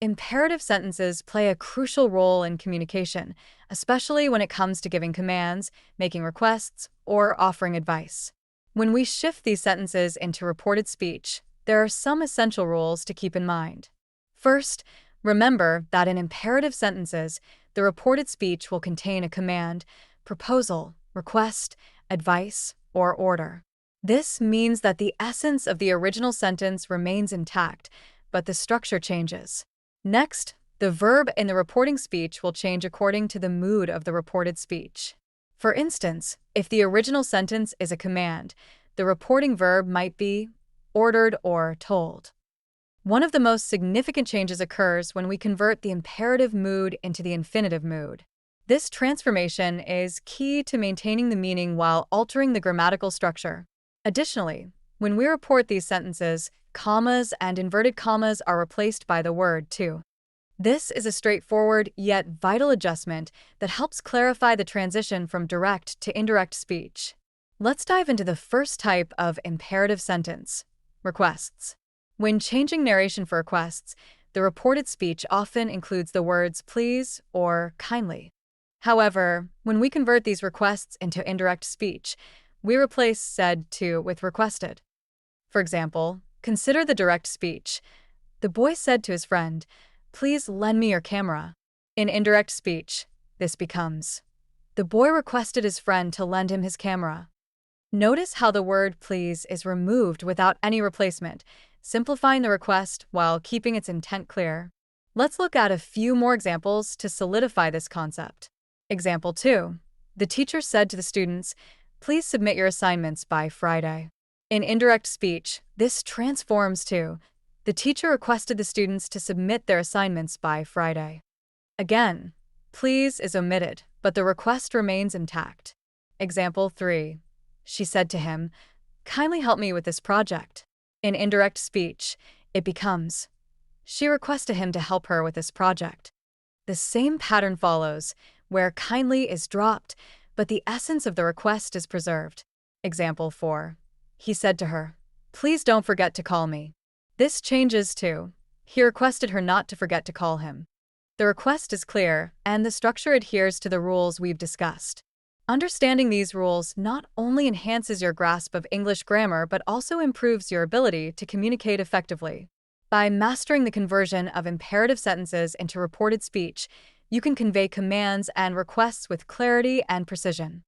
Imperative sentences play a crucial role in communication, especially when it comes to giving commands, making requests, or offering advice. When we shift these sentences into reported speech, there are some essential rules to keep in mind. First, remember that in imperative sentences, the reported speech will contain a command, proposal, request, advice, or order. This means that the essence of the original sentence remains intact, but the structure changes. Next, the verb in the reporting speech will change according to the mood of the reported speech. For instance, if the original sentence is a command, the reporting verb might be ordered or told. One of the most significant changes occurs when we convert the imperative mood into the infinitive mood. This transformation is key to maintaining the meaning while altering the grammatical structure. Additionally, when we report these sentences, commas and inverted commas are replaced by the word to. This is a straightforward yet vital adjustment that helps clarify the transition from direct to indirect speech. Let's dive into the first type of imperative sentence: requests. When changing narration for requests, the reported speech often includes the words please or kindly. However, when we convert these requests into indirect speech, we replace said to with requested. For example, consider the direct speech. The boy said to his friend, "Please lend me your camera." In indirect speech, this becomes, the boy requested his friend to lend him his camera. Notice how the word please is removed without any replacement, simplifying the request while keeping its intent clear. Let's look at a few more examples to solidify this concept. Example 2. The teacher said to the students, "Please submit your assignments by Friday." In indirect speech, this transforms to, the teacher requested the students to submit their assignments by Friday. Again, please is omitted, but the request remains intact. Example 3. She said to him, "Kindly help me with this project." In indirect speech, it becomes, she requested him to help her with this project. The same pattern follows, where kindly is dropped, but the essence of the request is preserved. Example 4. He said to her, "Please don't forget to call me." This changes to, he requested her not to forget to call him. The request is clear, and the structure adheres to the rules we've discussed. Understanding these rules not only enhances your grasp of English grammar but also improves your ability to communicate effectively. By mastering the conversion of imperative sentences into reported speech, you can convey commands and requests with clarity and precision.